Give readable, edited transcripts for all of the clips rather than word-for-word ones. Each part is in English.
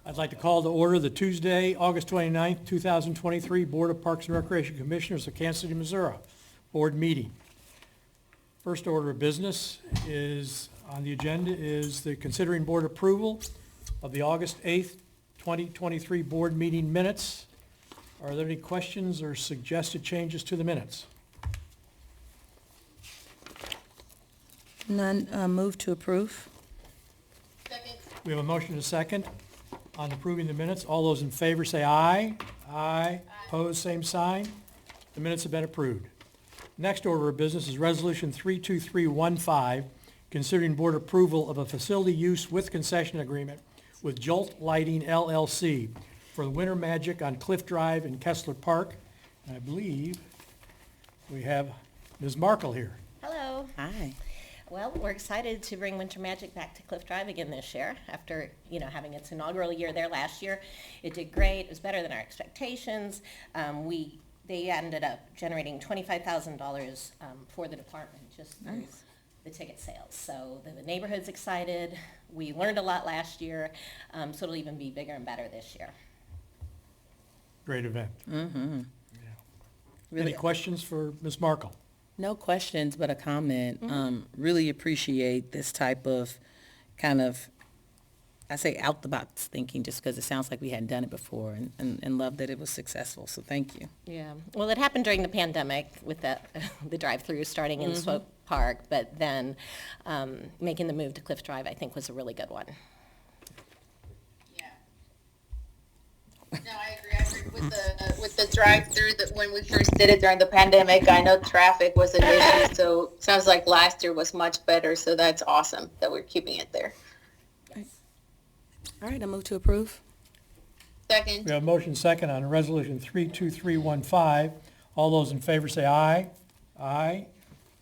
I'd like to call to order the Tuesday, August 29th, 2023 Board of Parks and Recreation Commissioners of Kansas City, Missouri Board meeting. First order of business is, on the agenda, is the considering board approval of the August 8th, 2023 board meeting minutes. Are there any questions or suggested changes to the minutes? None. Move to approve. Second. We have a motion and a second on approving the minutes. All those in favor say aye. Aye. Opposed, same sign. The minutes have been approved. Next order of business is Resolution 32315, considering board approval of a facility use with concession agreement with Jolt Lighting LLC for the Winter Magic on Cliff Drive in Kessler Park. And I believe we have Ms. Markle here. Hello. Hi. Well, we're excited to bring Winter Magic back to Cliff Drive again this year after, having its inaugural year there last year. It did great. It was better than our expectations. They ended up generating $25,000 for the department just through the ticket sales. So the neighborhood's excited. We learned a lot last year, so it'll even be bigger and better this year. Great event. Mm-hmm. Yeah. Really, Any questions for Ms. Markle? no questions, but a comment. Really appreciate this type of kind of, I say out the box thinking, just because it sounds like we hadn't done it before, and love that it was successful. So thank you. Yeah, well, it happened during the pandemic with the drive-through starting in Swope Park, but then making the move to Cliff Drive, I think, was a really good one. Yeah. No, I agree. With the drive-through that when we first did it during the pandemic, I know traffic was an issue, so it sounds like last year was much better. So that's awesome that we're keeping it there. All right, I move to approve. Second. We have a motion second on Resolution 32315. All those in favor say aye. Aye.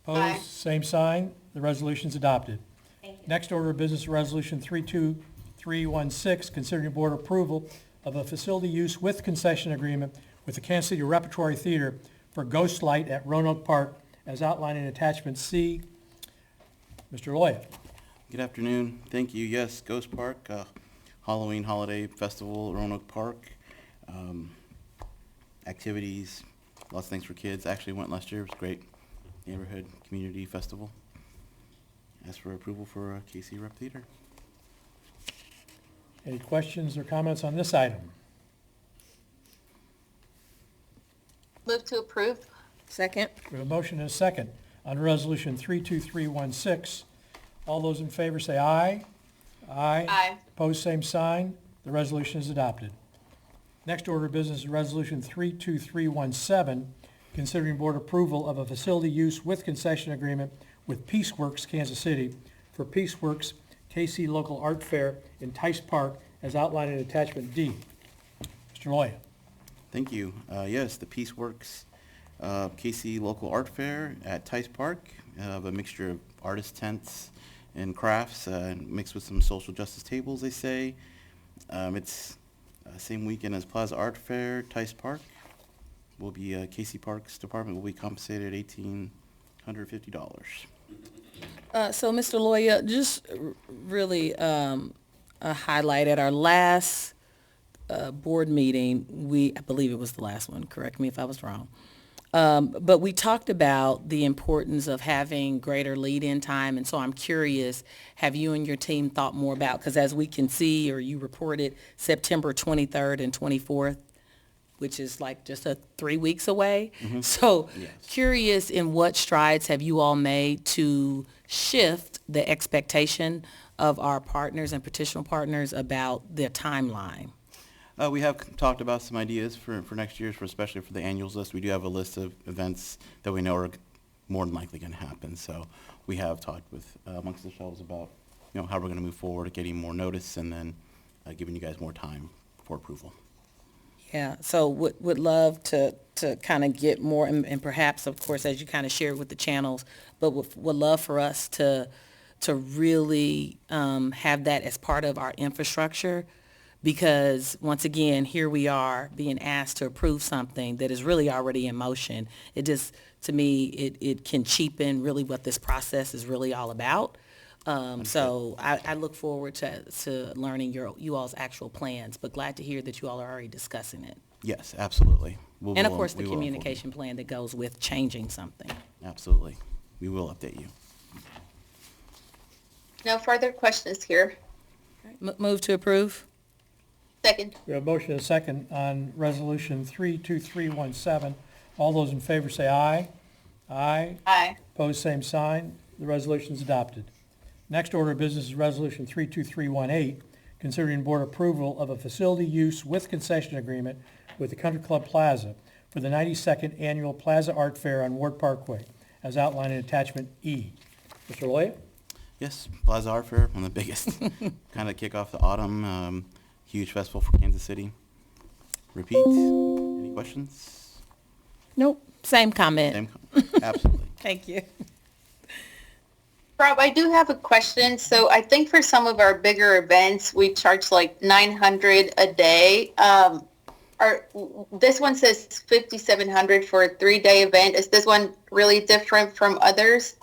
Opposed, Aye. same sign. The resolution is adopted. Thank you. Next order of business, Resolution 32316, considering board approval of a facility use with concession agreement with the Kansas City Repertory Theater for Ghost Light at Roanoke Park, as outlined in Attachment C. Mr. Loya. Good afternoon. Thank you. Yes, Ghost Park, Halloween Holiday Festival, Roanoke Park. Activities, lots of things for kids. Actually went last year. It was a great neighborhood community festival. Ask for approval for KC Rep Theater. Any questions or comments on this item? Move to approve. Second. We have a motion and a second on Resolution 32316. All those in favor say aye. Aye. Aye. Opposed, same sign. The resolution is adopted. Next order of business is Resolution 32317, considering board approval of a facility use with concession agreement with Peaceworks Kansas City for Peaceworks KC Local Art Fair in Tice Park, as outlined in Attachment D. Mr. Loya. Thank you. Yes, the Peaceworks KC Local Art Fair at Tice Park. A mixture of artist tents and crafts mixed with some social justice tables, they say. It's same weekend as Plaza Art Fair, Tice Park. Will be KC Parks Department will be compensated $1,850. So, Mr. Loya, just really a highlight at our last board meeting, I believe it was the last one, correct me if I was wrong, but we talked about the importance of having greater lead-in time, and so I'm curious, have you and your team thought more about, because as we can see, or you reported, September 23rd and 24th, which is like just 3 weeks away. So Yes. curious, in what strides have you all made to shift the expectation of our partners and petitional partners about their timeline? We have talked about some ideas for next year, especially for the annuals list. We do have a list of events that we know are more than likely going to happen. So we have talked with amongst ourselves about how we're going to move forward, getting more notice, and then giving you guys more time for approval. Yeah, so would love to kind of get more, and perhaps, of course, as you kind of shared with the channels, but would love for us to really have that as part of our infrastructure, because once again, here we are being asked to approve something that is really already in motion. It just, to me, it can cheapen really what this process is really all about. So I look forward to learning you all's actual plans, but glad to hear that you all are already discussing it. Yes, absolutely. And of course, the we will inform you. communication plan that goes with changing something. Absolutely. We will update you. No further questions here. Move to approve? Second. We have a motion and a second on Resolution 32317. All those in favor say aye. Aye. Aye. Opposed, same sign. The resolution is adopted. Next order of business is Resolution 32318, considering board approval of a facility use with concession agreement with the Country Club Plaza for the 92nd Annual Plaza Art Fair on Ward Parkway, as outlined in Attachment E. Mr. Loya? Yes, Plaza Art Fair, one of the biggest. Kind of kick off the autumn. Huge festival for Kansas City. Repeat. Any questions? Nope. Same comment. Absolutely. Thank you. Rob, I do have a question. So I think for some of our bigger events, we charge like $900 a day. This one says $5,700 for a 3-day event. Is this one really different from others?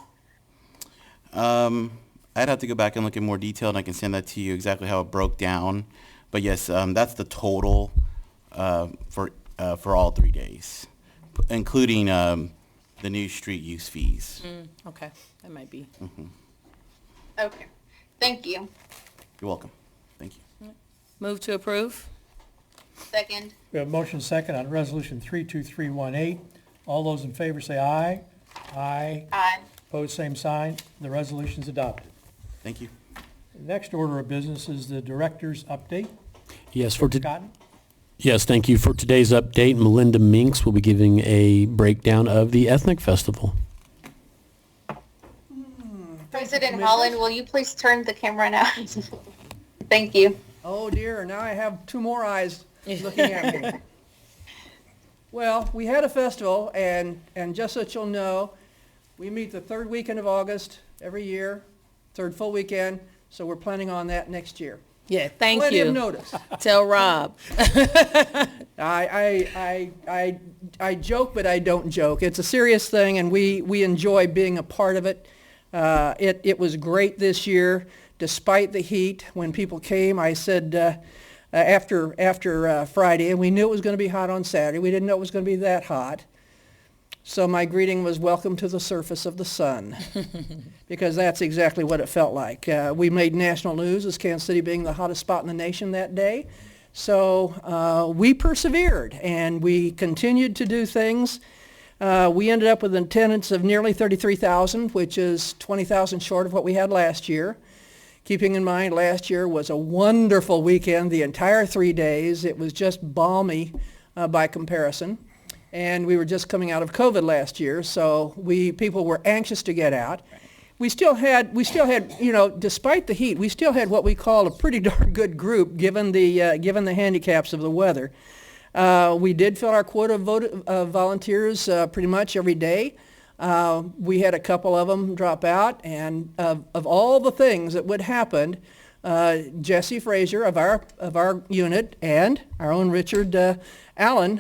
I'd have to go back and look in more detail, and I can send that to you exactly how it broke down. But yes, that's the total for all 3 days, including the new street use fees. Okay, that might be. Okay. Thank you. You're welcome. Thank you. Move to approve? Second. We have a motion and a second on Resolution 32318. All those in favor say aye. Aye. Aye. Opposed, same sign. The resolution is adopted. Thank you. Next order of business is the director's update. Yes, Cotton? yes, thank you. For today's update, Melinda Minks will be giving a breakdown of the Ethnic Festival. President Holland, will you please turn the camera now? Thank you. Oh dear, now I have 2 more eyes looking at me. Well, we had a festival, and just so that you'll know, we meet the 3rd weekend of August every year, 3rd full weekend, so we're planning on that next year. Yeah, thank Plenty of you. notice. Tell Rob. I joke, but I don't joke. It's a serious thing, and we enjoy being a part of it. It was great this year, despite the heat. When people came, I said after Friday, and we knew it was going to be hot on Saturday. We didn't know it was going to be that hot. So my greeting was, welcome to the surface of the sun, because that's exactly what it felt like. We made national news as Kansas City being the hottest spot in the nation that day. So we persevered, and we continued to do things. We ended up with an attendance of nearly 33,000, which is 20,000 short of what we had last year. Keeping in mind, last year was a wonderful weekend, the entire 3 days. It was just balmy by comparison. And we were just coming out of COVID last year, so people were anxious to get out. We still had, despite the heat, we still had what we call a pretty darn good group, given the handicaps of the weather. We did fill our quota of volunteers pretty much every day. We had a couple of them drop out, and of all the things that would happen, Jesse Frazier of our unit and our own Richard Allen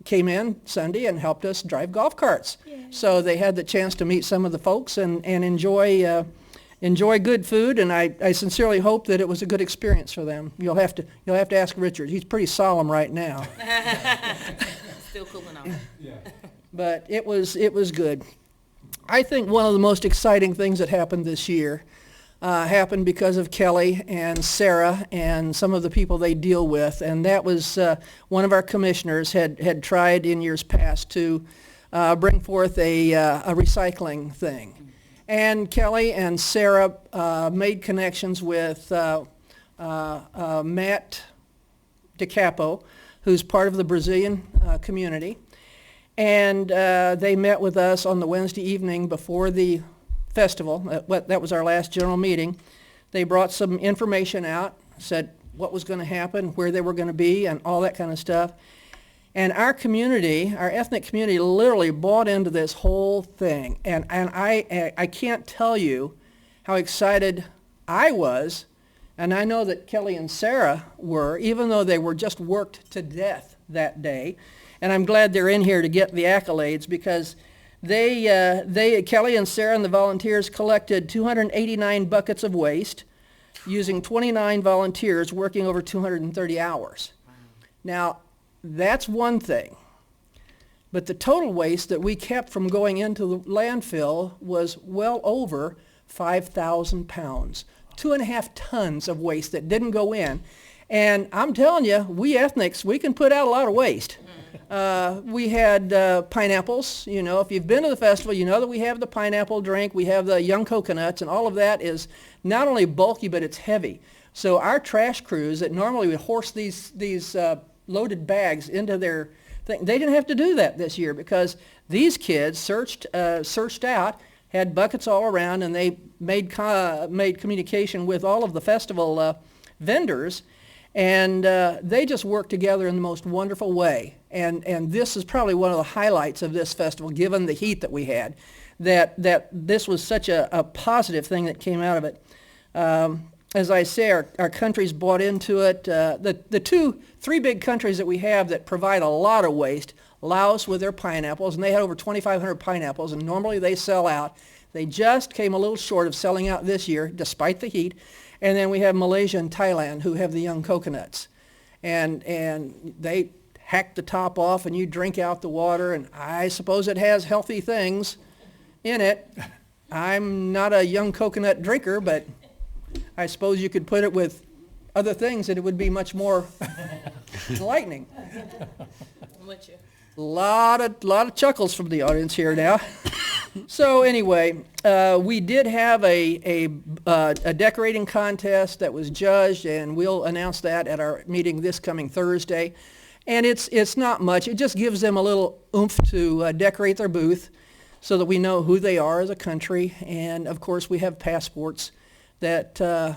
came in Sunday and helped us drive golf carts. Yay. So they had the chance to meet some of the folks and enjoy good food, and I sincerely hope that it was a good experience for them. You'll have to ask Richard. He's pretty solemn right now. Still cooling off. Yeah. But it was good. I think one of the most exciting things that happened this year happened because of Kelly and Sarah and some of the people they deal with, and that was one of our commissioners had tried in years past to bring forth a recycling thing. And Kelly and Sarah made connections with Matt DiCapo, who's part of the Brazilian community. And they met with us on the Wednesday evening before the festival. That was our last general meeting. They brought some information out, said what was going to happen, where they were going to be, and all that kind of stuff. And our community, our ethnic community, literally bought into this whole thing. And I can't tell you how excited I was, and I know that Kelly and Sarah were, even though they were just worked to death that day. And I'm glad they're in here to get the accolades, because Kelly and Sarah and the volunteers collected 289 buckets of waste using 29 volunteers working over 230 hours. Now, that's one thing. But the total waste that we kept from going into the landfill was well over 5,000 pounds. 2.5 tons of waste that didn't go in. And I'm telling you, we ethnics, we can put out a lot of waste. We had pineapples. You know, if you've been to the festival, you know that we have the pineapple drink. We have the young coconuts, and all of that is not only bulky, but it's heavy. So our trash crews that normally would horse these loaded bags into their thing, they didn't have to do that this year because these kids searched out, had buckets all around, and they made communication with all of the festival vendors. And they just worked together in the most wonderful way. And this is probably one of the highlights of this festival, given the heat that we had, that this was such a positive thing that came out of it. As I say, our countries bought into it. The three big countries that we have that provide a lot of waste, Laos with their pineapples, and they had over 2,500 pineapples, and normally they sell out. They just came a little short of selling out this year, despite the heat. And then we have Malaysia and Thailand who have the young coconuts. And they hack the top off and you drink out the water, and I suppose it has healthy things in it. I'm not a young coconut drinker, but I suppose you could put it with other things and it would be much more enlightening. I'm with you. Lot of chuckles from the audience here now. So anyway, we did have a decorating contest that was judged, and we'll announce that at our meeting this coming Thursday. And it's not much. It just gives them a little oomph to decorate their booth so that we know who they are as a country. And of course, we have passports that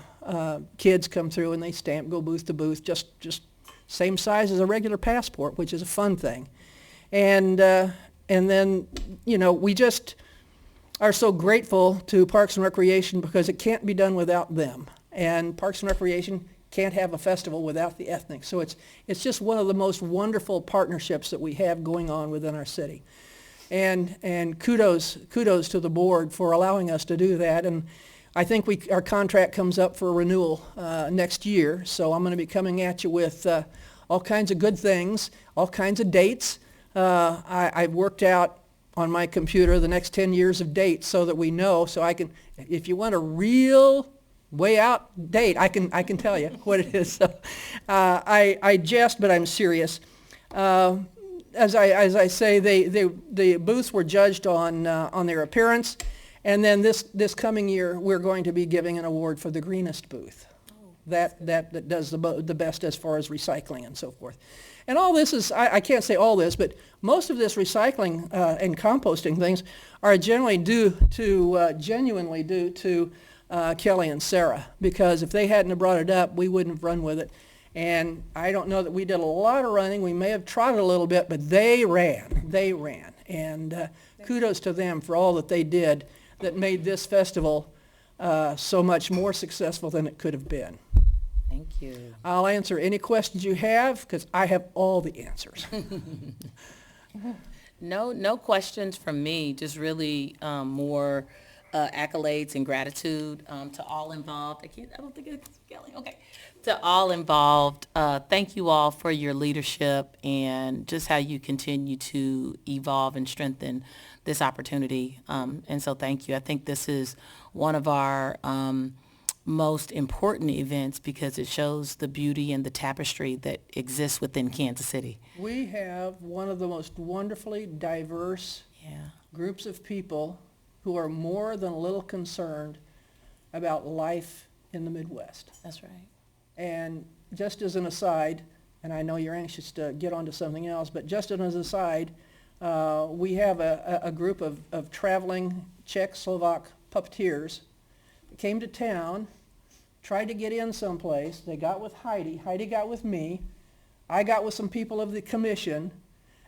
kids come through and they stamp, go booth to booth, just same size as a regular passport, which is a fun thing. And then, you know, we just are so grateful to Parks and Recreation because it can't be done without them. And Parks and Recreation can't have a festival without the ethnics. So it's just one of the most wonderful partnerships that we have going on within our city. And kudos to the board for allowing us to do that. And I think our contract comes up for renewal next year. So I'm going to be coming at you with all kinds of good things, all kinds of dates. I've worked out on my computer the next 10 years of dates so that we know, so I can, if you want a real way out date, I can tell you what it is. So, I jest, but I'm serious. As I say, the booths were judged on their appearance, and then this coming year we're going to be giving an award for the greenest booth. That does the best as far as recycling and so forth. And all this is, I can't say all this, but most of this recycling and composting things are genuinely due to Kelly and Sarah, because if they hadn't have brought it up, we wouldn't have run with it. And I don't know that we did a lot of running. We may have trotted a little bit, but they ran. And kudos to them for all that they did that made this festival so much more successful than it could have been. Thank you. I'll answer any questions you have because I have all the answers. No questions from me, just really more accolades and gratitude to all involved. I don't think it's Kelly. Okay. To all involved, thank you all for your leadership and just how you continue to evolve and strengthen this opportunity. And so thank you. I think this is one of our most important events because it shows the beauty and the tapestry that exists within Kansas City. We have one of the most wonderfully diverse groups of people who are more than a little concerned about life in the Midwest. That's right. And just as an aside, and I know you're anxious to get onto something else, but just as an aside, we have a group of traveling Czech-Slovak puppeteers that came to town, tried to get in someplace. They got with Heidi. Heidi got with me. I got with some people of the commission.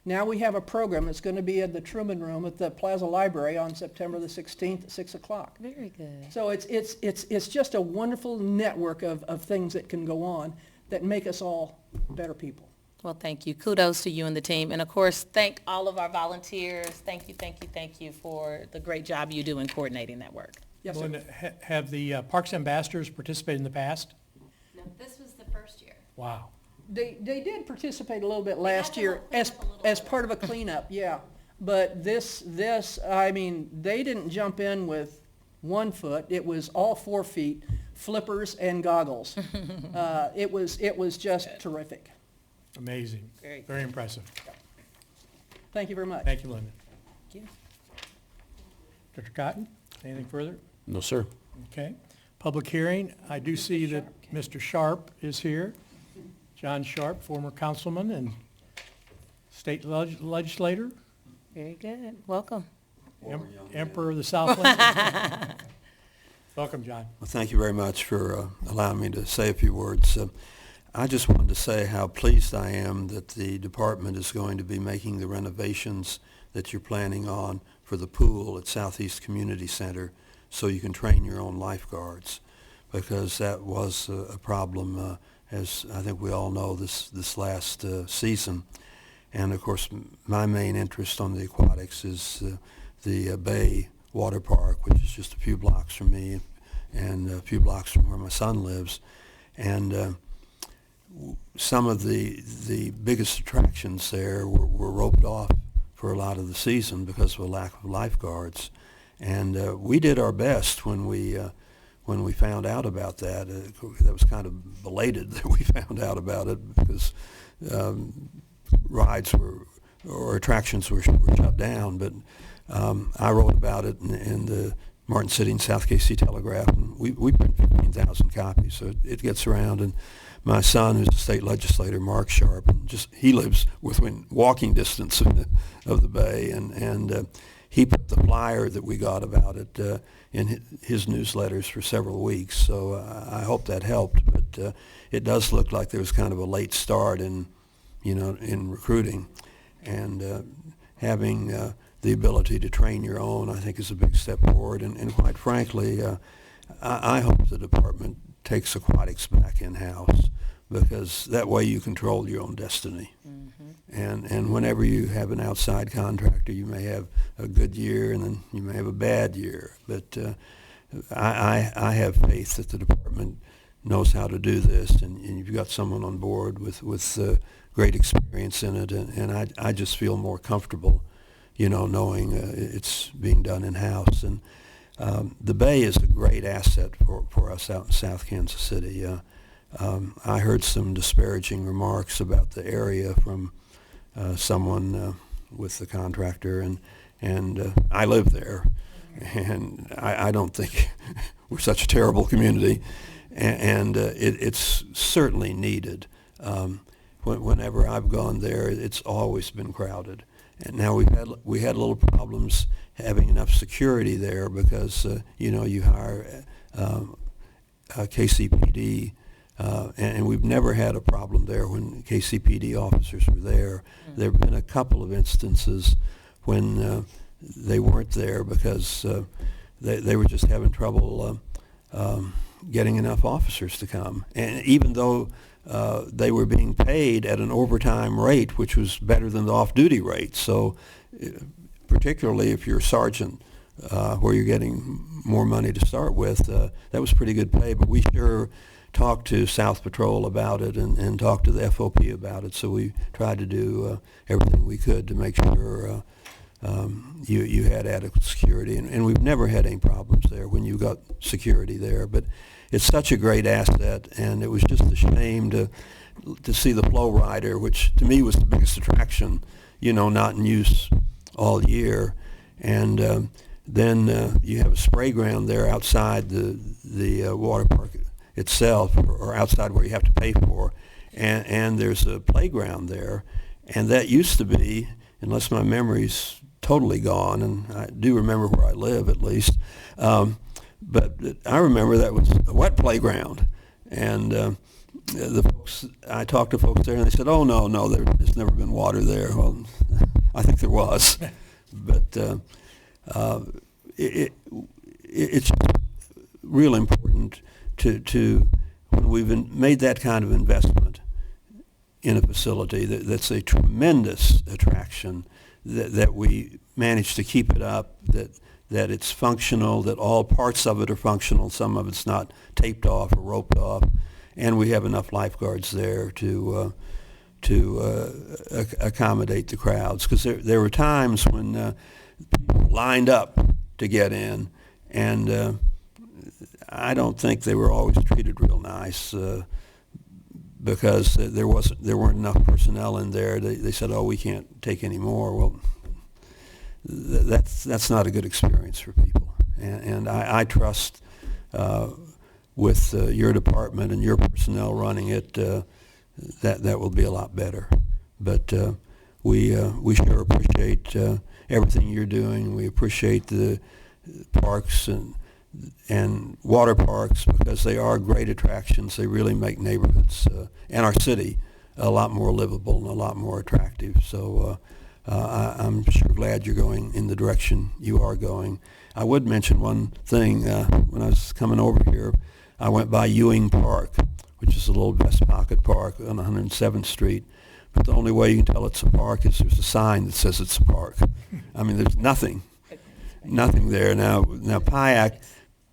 Now we have a program that's going to be at the Truman Room at the Plaza Library on September the 16th at 6 o'clock. Very good. So it's just a wonderful network of things that can go on that make us all better people. Well, thank you. Kudos to you and the team. And of course, thank all of our volunteers. Thank you for the great job you do in coordinating that work. Yes, sir. Melinda, have the Parks Ambassadors participated in the past? No, this was the first year. Wow. They did participate a little bit last to year clean as, up a little as bit. part of a cleanup, yeah. But I mean, they didn't jump in with 1 foot. It was all 4 feet, flippers and goggles. It was just terrific. Amazing. Great. Very impressive. Thank you very much. Thank you, Linda. Thank you. Dr. Cotton, anything further? No, sir. Okay. Public hearing, I do see that Mr. Sharp is here. John Sharp, former councilman and state legislator, Very good. Welcome. Emperor of the Southland. Welcome, John. Well, thank you very much for allowing me to say a few words. I just wanted to say how pleased I am that the department is going to be making the renovations that you're planning on for the pool at Southeast Community Center so you can train your own lifeguards, because that was a problem, as I think we all know, this last season. And of course, my main interest on the aquatics is the Bay Water Park, which is just a few blocks from me and a few blocks from where my son lives. And some of the biggest attractions there were roped off for a lot of the season because of a lack of lifeguards. And we did our best when we found out about that. That was kind of belated that we found out about it because rides or attractions were shut down. But I wrote about it in the Martin City and South KC Telegraph, and we print 15,000 copies, so it gets around. And my son, who's a state legislator, Mark Sharp, and he lives within walking distance of the Bay, and he put the flyer that we got about it in his newsletters for several weeks. So I hope that helped. But it does look like there was kind of a late start in recruiting, and having the ability to train your own, I think, is a big step forward. And quite frankly, I hope the department takes aquatics back in-house, because that way you control your own destiny. Mm-hmm. And whenever you have an outside contractor, you may have a good year and then you may have a bad year. But I have faith that the department knows how to do this, and you've got someone on board with great experience in it, and I just feel more comfortable, knowing it's being done in-house. And the Bay is a great asset for us out in South Kansas City. I heard some disparaging remarks about the area from someone with the contractor, and I live there, and I don't think we're such a terrible community, and it's certainly needed. Whenever I've gone there, it's always been crowded. And now we had little problems having enough security there because you hire KCPD, and we've never had a problem there when KCPD officers were there. There have been a couple of instances when they weren't there because they were just having trouble getting enough officers to come. And even though they were being paid at an overtime rate, which was better than the off-duty rate. So particularly if you're a sergeant, where you're getting more money to start with, that was pretty good pay. But we sure talked to South Patrol about it and talked to the FOP about it. So we tried to do everything we could to make sure you had adequate security. And we've never had any problems there when you got security there. But it's such a great asset, and it was just a shame to see the flow rider, which to me was the biggest attraction, not in use all year. And then you have a spray ground there outside the water park itself, or outside where you have to pay for, and there's a playground there, and that used to be, unless my memory's totally gone, and I do remember where I live at least, but I remember that was a wet playground, and the folks, I talked to folks there, and they said, "Oh no, there's never been water there." Well, I think there was, but it's real important to when we've made that kind of investment in a facility that's a tremendous attraction, that we manage to keep it up, that it's functional, that all parts of it are functional, some of it's not taped off or roped off, and we have enough lifeguards there to accommodate the crowds. Because there were times when people lined up to get in, and I don't think they were always treated real nice. Because there weren't enough personnel in there. They said, "Oh, we can't take any more." Well, that's not a good experience for people. And I trust with your department and your personnel running it, that will be a lot better. But we sure appreciate everything you're doing. We appreciate the parks and water parks, because they are great attractions. They really make neighborhoods and our city a lot more livable and a lot more attractive. So I'm sure glad you're going in the direction you are going. I would mention one thing. When I was coming over here, I went by Ewing Park, which is a little West Pocket Park on 107th Street. But the only way you can tell it's a park is there's a sign that says it's a park. I mean, there's nothing there. Now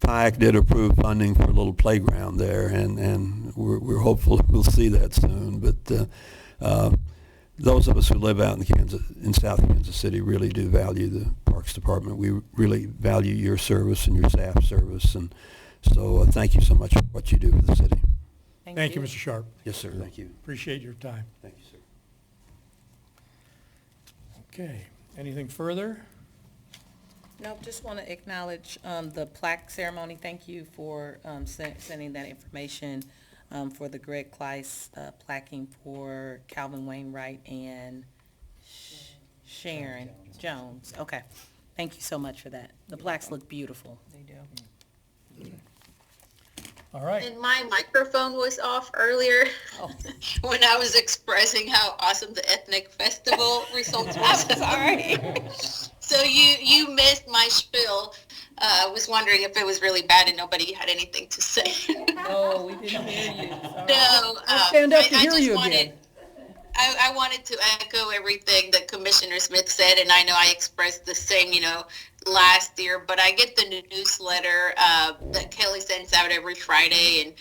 PIAC did approve funding for a little playground there, and we're hopeful we'll see that soon. But those of us who live out in South Kansas City really do value the Parks Department. We really value your service and your staff service, and so thank you so much for what you do for the city. Thank you, Mr. Sharp. Yes, sir. Thank you. Appreciate your time. Thank you, sir. Okay, anything further? No, just want to acknowledge the plaque ceremony. Thank you for sending that information for the Greg Kleiss plaquing for Calvin Wainwright and Sharon Jones. Okay, thank you so much for that. The plaques look beautiful. They do. All right. And my microphone was off earlier when I was expressing how awesome the ethnic festival results was. I'm sorry. So you missed my spiel. I was wondering if it was really bad and nobody had anything to say. No, we didn't hear you. Sorry. No, Stand up to hear just you wanted, again. I wanted to echo everything that Commissioner Smith said, and I know I expressed the same, last year, but I get the newsletter that Kelly sends out every Friday, and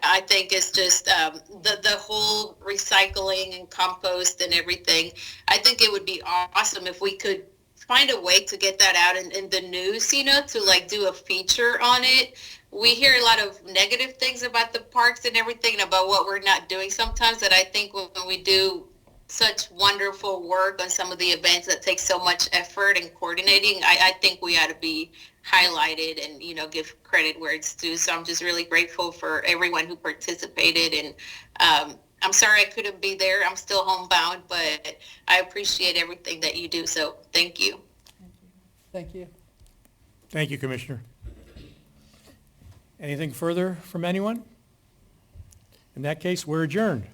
I think it's just the whole recycling and compost and everything. I think it would be awesome if we could find a way to get that out in the news, to like do a feature on it. We hear a lot of negative things about the parks and everything, and about what we're not doing sometimes, that I think when we do such wonderful work on some of the events that take so much effort and coordinating, I think we ought to be highlighted and, give credit where it's due. So I'm just really grateful for everyone who participated, and I'm sorry I couldn't be there. I'm still homebound, but I appreciate everything that you do. So thank you. Thank you. Thank you, Commissioner. Anything further from anyone? In that case, we're adjourned.